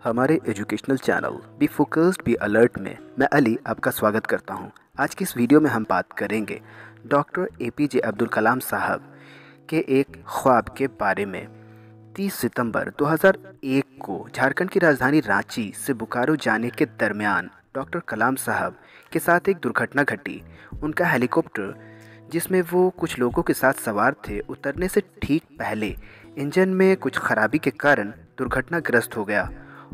हमारे educational channel be focused be alert में मैं अली आपका स्वागत करता हूं। आज की इस वीडियो में हम बात करेंगे डॉक्टर एपीजे अब्दुल कलाम साहब के एक ख्वाब के बारे में। 30 सितंबर 2001 को झारखंड की राजधानी रांची से बोकारो जाने के दरमियान डॉक्टर कलाम साहब के साथ एक दुर्घटना घटी। उनका हेलीकॉप्टर जिसमें वो कुछ लोगों के साथ सवार थे, उतरने से ठीक पहले इंजन में कुछ खराबी के कारण दुर्घटनाग्रस्त हो गया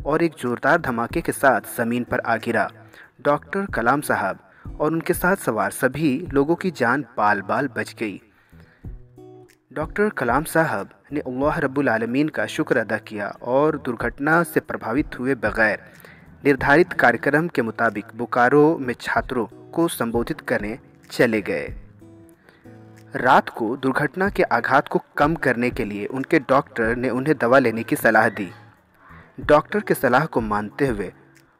और एक जोरदार धमाके के साथ ज़मीन पर आ गिरा। डॉक्टर कलाम साहब और उनके साथ सवार सभी लोगों की जान बाल बाल बच गई। डॉक्टर कलाम साहब ने अल्लाह रब्बुल आलमीन का शुक्र अदा किया और दुर्घटना से प्रभावित हुए बगैर निर्धारित कार्यक्रम के मुताबिक बोकारो में छात्रों को संबोधित करने चले गए। रात को दुर्घटना के आघात को कम करने के लिए उनके डॉक्टर ने उन्हें दवा लेने की सलाह दी। डॉक्टर के सलाह को मानते हुए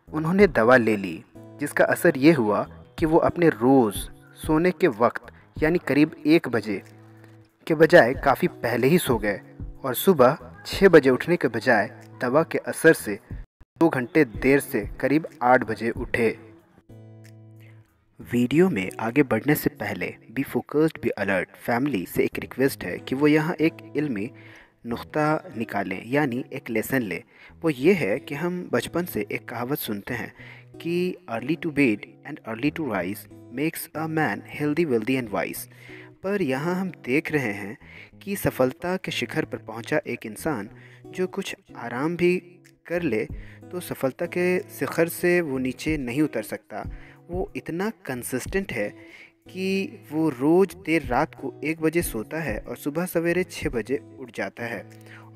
उन्होंने दवा ले ली, जिसका असर ये हुआ कि वो अपने रोज़ सोने के वक्त यानी करीब 1 बजे के बजाय काफ़ी पहले ही सो गए और सुबह 6 बजे उठने के बजाय दवा के असर से 2 घंटे देर से करीब 8 बजे उठे। वीडियो में आगे बढ़ने से पहले be focused be alert family से एक रिक्वेस्ट है कि वो यहाँ एक इल्मी नुक्ता निकालें, यानी एक लेसन लें। वो ये है कि हम बचपन से एक कहावत सुनते हैं कि early to bed and early to rise makes a man healthy wealthy and wise. पर यहाँ हम देख रहे हैं कि सफलता के शिखर पर पहुँचा एक इंसान जो कुछ आराम भी कर ले तो सफलता के शिखर से वो नीचे नहीं उतर सकता। वो इतना कंसिस्टेंट है कि वो रोज़ देर रात को 1 बजे सोता है और सुबह सवेरे 6 बजे उठ जाता है।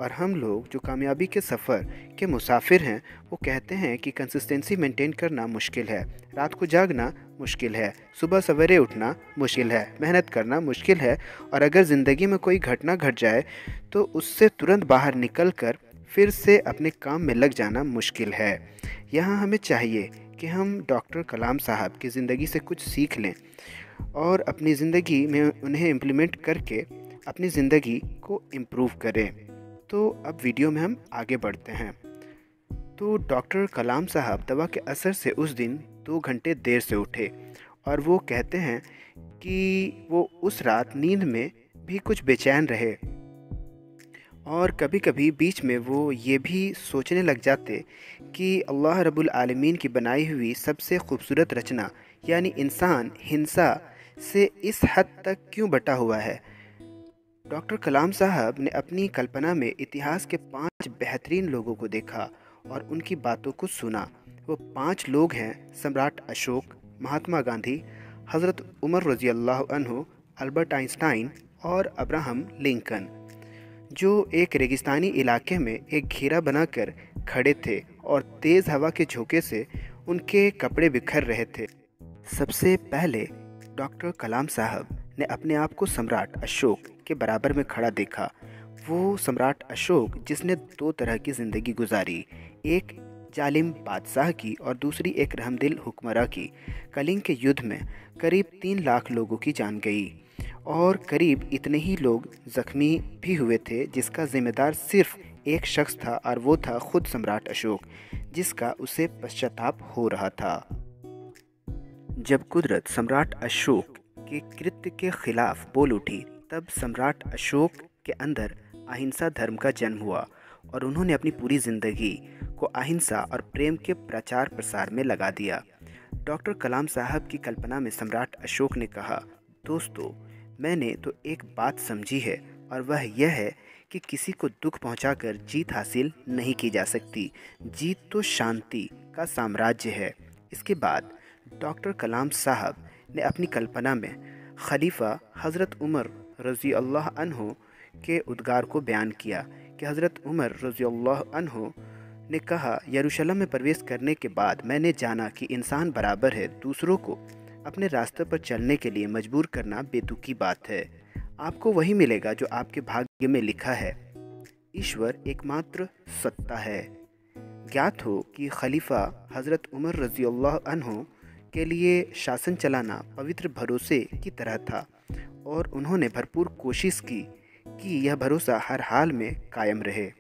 और हम लोग जो कामयाबी के सफ़र के मुसाफिर हैं वो कहते हैं कि कंसिस्टेंसी मेंटेन करना मुश्किल है, रात को जागना मुश्किल है, सुबह सवेरे उठना मुश्किल है, मेहनत करना मुश्किल है और अगर ज़िंदगी में कोई घटना घट जाए तो उससे तुरंत बाहर निकल कर फिर से अपने काम में लग जाना मुश्किल है। यहाँ हमें चाहिए कि हम डॉक्टर कलाम साहब की ज़िंदगी से कुछ सीख लें और अपनी ज़िंदगी में उन्हें इम्प्लीमेंट करके अपनी ज़िंदगी को इम्प्रूव करें। तो अब वीडियो में हम आगे बढ़ते हैं। तो डॉक्टर कलाम साहब दवा के असर से उस दिन 2 घंटे देर से उठे और वो कहते हैं कि वो उस रात नींद में भी कुछ बेचैन रहे और कभी कभी बीच में वो ये भी सोचने लग जाते कि अल्लाह रब्बुल आलमीन की बनाई हुई सबसे खूबसूरत रचना यानी इंसान हिंसा से इस हद तक क्यों बटा हुआ है। डॉक्टर कलाम साहब ने अपनी कल्पना में इतिहास के 5 बेहतरीन लोगों को देखा और उनकी बातों को सुना। वो 5 लोग हैं: सम्राट अशोक, महात्मा गांधी, हज़रत उमर रज़ी अल्लाह अन्हु, अल्बर्ट आइंस्टाइन और अब्राहम लिंकन, जो एक रेगिस्तानी इलाके में एक घेरा बनाकर खड़े थे और तेज़ हवा के झोंके से उनके कपड़े बिखर रहे थे। सबसे पहले डॉक्टर कलाम साहब ने अपने आप को सम्राट अशोक के बराबर में खड़ा देखा। वो सम्राट अशोक जिसने 2 तरह की ज़िंदगी गुजारी, एक जालिम बादशाह की और दूसरी एक रहमदिल हुक्मरां की। कलिंग के युद्ध में करीब 3 लाख लोगों की जान गई और करीब इतने ही लोग ज़ख्मी भी हुए थे, जिसका ज़िम्मेदार सिर्फ एक शख्स था और वो था खुद सम्राट अशोक, जिसका उसे पश्चाताप हो रहा था। जब कुदरत सम्राट अशोक के कृत्य के खिलाफ बोल उठी तब सम्राट अशोक के अंदर अहिंसा धर्म का जन्म हुआ और उन्होंने अपनी पूरी ज़िंदगी को अहिंसा और प्रेम के प्रचार प्रसार में लगा दिया। डॉक्टर कलाम साहब की कल्पना में सम्राट अशोक ने कहा, दोस्तों, मैंने तो एक बात समझी है और वह यह है कि किसी को दुख पहुंचाकर जीत हासिल नहीं की जा सकती। जीत तो शांति का साम्राज्य है। इसके बाद डॉक्टर कलाम साहब ने अपनी कल्पना में खलीफा हज़रत उमर रज़ी अल्लाह अन्हु के उद्गार को बयान किया कि हज़रत उमर रज़ी अल्लाह अन्हु ने कहा, यरूशलेम में प्रवेश करने के बाद मैंने जाना कि इंसान बराबर है, दूसरों को अपने रास्ते पर चलने के लिए मजबूर करना बेतुकी बात है। आपको वही मिलेगा जो आपके भाग्य में लिखा है। ईश्वर एकमात्र सत्ता है। ज्ञात हो कि खलीफा हज़रत उमर रज़ी अल्लाह अन्हु के लिए शासन चलाना पवित्र भरोसे की तरह था और उन्होंने भरपूर कोशिश की कि यह भरोसा हर हाल में कायम रहे।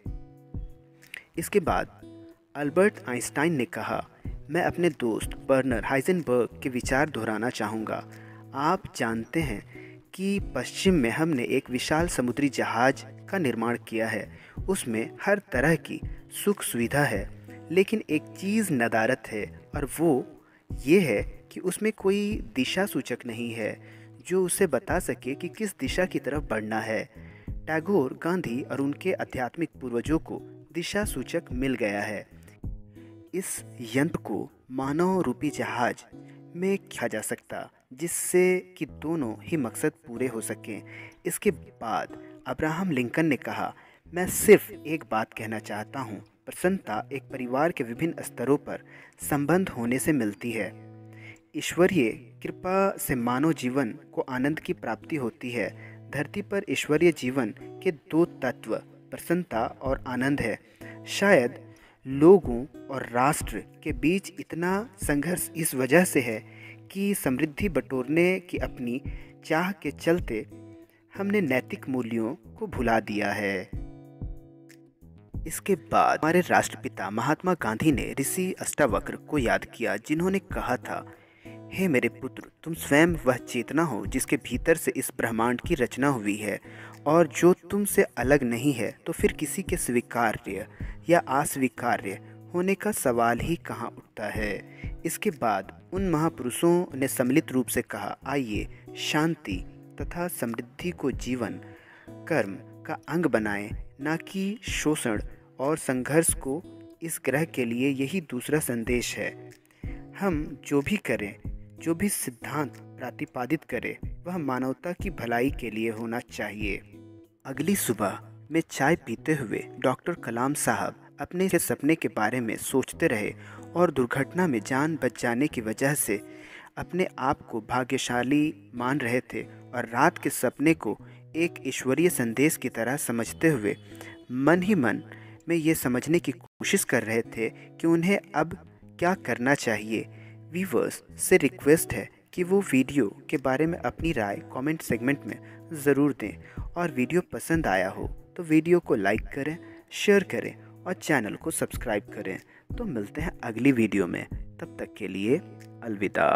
इसके बाद अल्बर्ट आइंस्टाइन ने कहा, मैं अपने दोस्त बर्नर हाइजेनबर्ग के विचार दोहराना चाहूँगा। आप जानते हैं कि पश्चिम में हमने एक विशाल समुद्री जहाज का निर्माण किया है। उसमें हर तरह की सुख सुविधा है, लेकिन एक चीज़ नदारत है, और वो ये है कि उसमें कोई दिशा सूचक नहीं है जो उसे बता सके कि किस दिशा की तरफ बढ़ना है। टैगोर, गांधी और उनके आध्यात्मिक पूर्वजों को दिशा सूचक मिल गया है। इस यंत्र को मानव रूपी जहाज में किया जा सकता, जिससे कि दोनों ही मकसद पूरे हो सकें। इसके बाद अब्राहम लिंकन ने कहा, मैं सिर्फ एक बात कहना चाहता हूँ, प्रसन्नता एक परिवार के विभिन्न स्तरों पर संबंध होने से मिलती है। ईश्वरीय कृपा से मानव जीवन को आनंद की प्राप्ति होती है। धरती पर ईश्वरीय जीवन के दो तत्व प्रसन्नता और आनंद है। शायद लोगों और राष्ट्र के बीच इतना संघर्ष इस वजह से है कि समृद्धि बटोरने की अपनी चाह के चलते हमने नैतिक मूल्यों को भुला दिया है। इसके बाद हमारे राष्ट्रपिता महात्मा गांधी ने ऋषि अष्टावक्र को याद किया, जिन्होंने कहा था, हे मेरे पुत्र, तुम स्वयं वह चेतना हो जिसके भीतर से इस ब्रह्मांड की रचना हुई है, और जो तुमसे अलग नहीं है, तो फिर किसी के स्वीकार्य या अस्वीकार्य होने का सवाल ही कहाँ उठता है। इसके बाद उन महापुरुषों ने सम्मिलित रूप से कहा, आइए शांति तथा समृद्धि को जीवन कर्म का अंग बनाएं, न कि शोषण और संघर्ष को। इस ग्रह के लिए यही दूसरा संदेश है। हम जो भी करें, जो भी सिद्धांत प्रतिपादित करें, वह मानवता की भलाई के लिए होना चाहिए। अगली सुबह में चाय पीते हुए डॉक्टर कलाम साहब अपने सपने के बारे में सोचते रहे और दुर्घटना में जान बच जाने की वजह से अपने आप को भाग्यशाली मान रहे थे, और रात के सपने को एक ईश्वरीय संदेश की तरह समझते हुए मन ही मन में ये समझने की कोशिश कर रहे थे कि उन्हें अब क्या करना चाहिए। व्यूअर्स से रिक्वेस्ट है कि वो वीडियो के बारे में अपनी राय कमेंट सेगमेंट में ज़रूर दें, और वीडियो पसंद आया हो तो वीडियो को लाइक करें, शेयर करें और चैनल को सब्सक्राइब करें। तो मिलते हैं अगली वीडियो में, तब तक के लिए अलविदा।